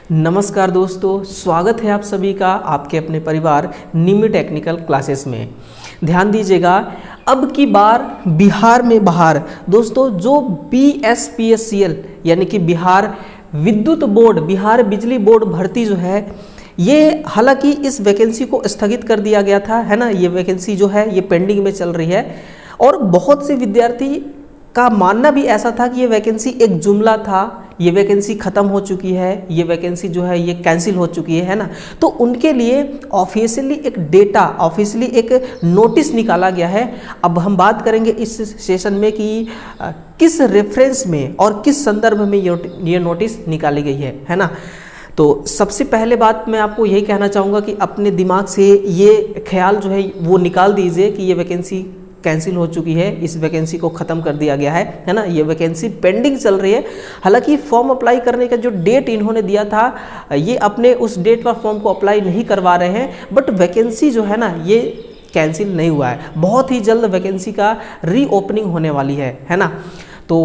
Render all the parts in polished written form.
नमस्कार दोस्तों, स्वागत है आप सभी का आपके अपने परिवार निमी टेक्निकल क्लासेस में। ध्यान दीजिएगा, अब की बार बिहार में बाहर दोस्तों जो BSPSCL यानी कि बिहार विद्युत बोर्ड, बिहार बिजली बोर्ड भर्ती जो है, ये हालांकि इस वैकेंसी को स्थगित कर दिया गया था, है ना। ये वैकेंसी जो है ये पेंडिंग में चल रही है और बहुत से विद्यार्थी का मानना भी ऐसा था कि ये वैकेंसी एक जुमला था, ये वैकेंसी ख़त्म हो चुकी है, ये वैकेंसी जो है ये कैंसिल हो चुकी है ना। तो उनके लिए ऑफिशियली एक डेटा, ऑफिशियली एक नोटिस निकाला गया है। अब हम बात करेंगे इस सेशन में कि किस रेफरेंस में और किस संदर्भ में ये नोटिस निकाली गई है ना। तो सबसे पहले बात मैं आपको यही कहना चाहूँगा कि अपने दिमाग से ये ख्याल जो है वो निकाल दीजिए कि ये वैकेंसी कैंसिल हो चुकी है, इस वैकेंसी को ख़त्म कर दिया गया है ना। ये वैकेंसी पेंडिंग चल रही है। हालांकि फॉर्म अप्लाई करने का जो डेट इन्होंने दिया था, ये अपने उस डेट पर फॉर्म को अप्लाई नहीं करवा रहे हैं, बट वैकेंसी जो है ना ये कैंसिल नहीं हुआ है। बहुत ही जल्द वैकेंसी का रीओपनिंग होने वाली है ना। तो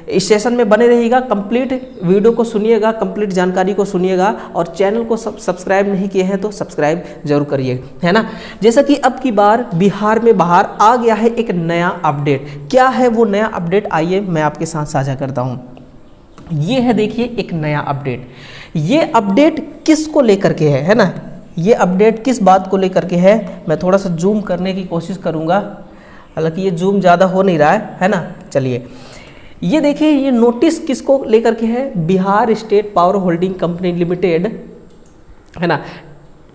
इस सेशन में बने रहिएगा, कंप्लीट वीडियो को सुनिएगा, कंप्लीट जानकारी को सुनिएगा और चैनल को सब्सक्राइब नहीं किए हैं तो सब्सक्राइब जरूर करिए, है ना। जैसा कि अब की बार बिहार में बाहर आ गया है एक नया अपडेट। क्या है वो नया अपडेट, आइए मैं आपके साथ साझा करता हूँ। ये है, देखिए, एक नया अपडेट। ये अपडेट किसको लेकर के है ना। ये अपडेट किस बात को लेकर के है, मैं थोड़ा सा जूम करने की कोशिश करूँगा, हालांकि ये जूम ज़्यादा हो नहीं रहा है ना। चलिए, ये देखिए, ये नोटिस किसको लेकर के है, Bihar state power holding company limited, है ना।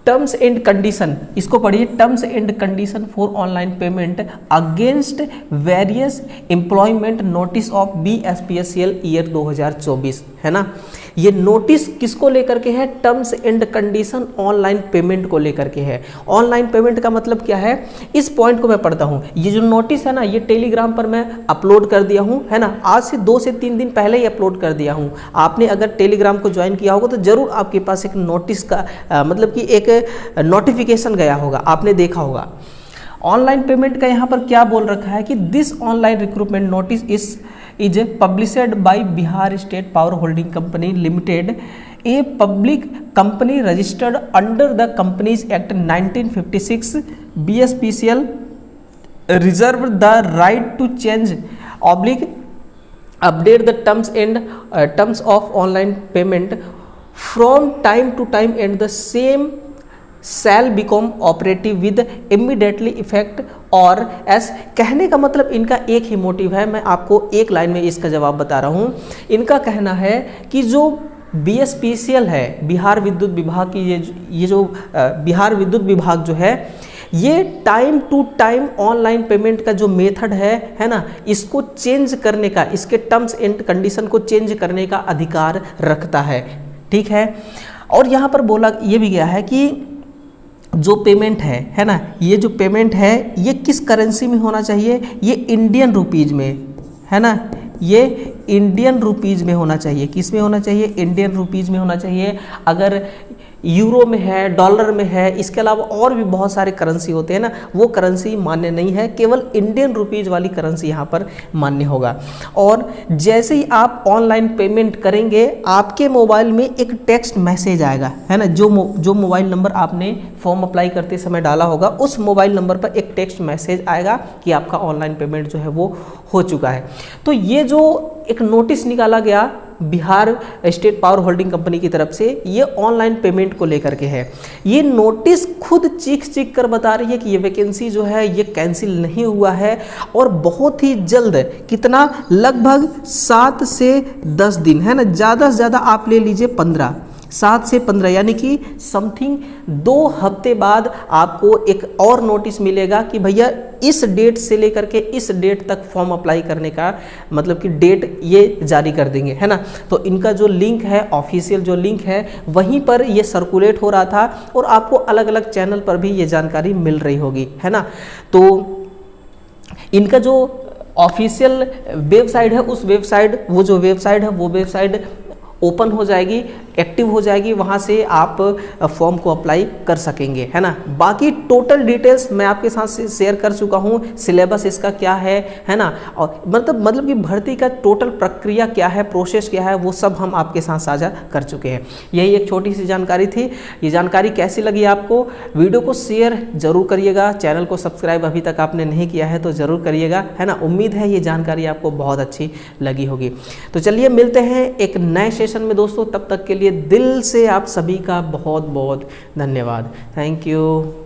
टर्म्स एंड कंडीशन, इसको पढ़िए, terms and condition for online payment against various employment notice of BSPSCL year 2024, है ना। ये नोटिस किसको लेकर के है, terms and condition online payment को लेकर के है। ऑनलाइन पेमेंट का मतलब क्या है, इस पॉइंट को मैं पढ़ता हूँ। ये जो नोटिस है ना, ये टेलीग्राम पर मैं अपलोड कर दिया हूँ, है ना। आज से 2 से 3 दिन पहले ही अपलोड कर दिया हूँ। आपने अगर टेलीग्राम को ज्वाइन किया होगा तो जरूर आपके पास एक नोटिस का मतलब कि एक नोटिफिकेशन गया होगा, आपने देखा होगा। ऑनलाइन पेमेंट का यहाँ पर क्या बोल रखा है कि this online recruitment notice is published by Bihar State Power Holding Company Limited, a public company registered under the Companies Act 1956. BSPCL reserved the right to change update the terms of online payment from time to time, and the same shall become operative with immediately effect और S. कहने का मतलब इनका एक ही motive है, मैं आपको एक लाइन में इसका जवाब बता रहा हूँ। इनका कहना है कि जो BSPCL है, बिहार विद्युत विभाग की ये जो बिहार विद्युत विभाग जो है, ये time to time online payment का जो मेथड है ना, इसको चेंज करने का, इसके टर्म्स एंड कंडीशन को चेंज करने का अधिकार रखता है, ठीक है। और यहाँ पर बोला ये भी गया है कि जो पेमेंट है ना, ये जो पेमेंट है ये किस करेंसी में होना चाहिए, ये इंडियन रुपीज़ में, है ना। ये इंडियन रुपीज़ में होना चाहिए। किस में होना चाहिए, इंडियन रुपीज़ में होना चाहिए। अगर यूरो में है, डॉलर में है, इसके अलावा और भी बहुत सारे करेंसी होते हैं ना, वो करेंसी मान्य नहीं है, केवल इंडियन रुपीज़ वाली करेंसी यहाँ पर मान्य होगा। और जैसे ही आप ऑनलाइन पेमेंट करेंगे, आपके मोबाइल में एक टेक्स्ट मैसेज आएगा, है ना। जो मोबाइल नंबर आपने फॉर्म अप्लाई करते समय डाला होगा, उस मोबाइल नंबर पर एक टेक्स्ट मैसेज आएगा कि आपका ऑनलाइन पेमेंट जो है वो हो चुका है। तो ये जो एक नोटिस निकाला गया Bihar state power holding company की तरफ से, ये ऑनलाइन पेमेंट को लेकर के है। ये नोटिस खुद चीख कर बता रही है कि ये वैकेंसी जो है ये कैंसिल नहीं हुआ है और बहुत ही जल्द, कितना, लगभग 7 से 10 दिन, है ना। ज़्यादा से ज़्यादा आप ले लीजिए 15, 7 से 15 यानी कि समथिंग 2 हफ्ते बाद आपको एक और नोटिस मिलेगा कि भैया इस डेट से लेकर के इस डेट तक फॉर्म अप्लाई करने का मतलब कि डेट ये जारी कर देंगे, है ना। तो इनका जो लिंक है, ऑफिशियल जो लिंक है, वहीं पर ये सर्कुलेट हो रहा था और आपको अलग अलग चैनल पर भी ये जानकारी मिल रही होगी, है ना। तो इनका जो ऑफिशियल वेबसाइट है, उस वेबसाइट, वो वेबसाइट ओपन हो जाएगी एक्टिव हो जाएगी, वहाँ से आप फॉर्म को अप्लाई कर सकेंगे, है ना। बाकी टोटल डिटेल्स मैं आपके साथ शेयर कर चुका हूँ, सिलेबस इसका क्या है ना, और मतलब कि भर्ती का टोटल प्रक्रिया क्या है, प्रोसेस क्या है, वो सब हम आपके साथ साझा कर चुके हैं। यही एक छोटी सी जानकारी थी। ये जानकारी कैसी लगी आपको? वीडियो को शेयर जरूर करिएगा, चैनल को सब्सक्राइब अभी तक आपने नहीं किया है तो ज़रूर करिएगा, है ना। उम्मीद है ये जानकारी आपको बहुत अच्छी लगी होगी। तो चलिए मिलते हैं एक नए सेशन में दोस्तों, तब तक के लिए दिल से आप सभी का बहुत बहुत धन्यवाद। Thank you.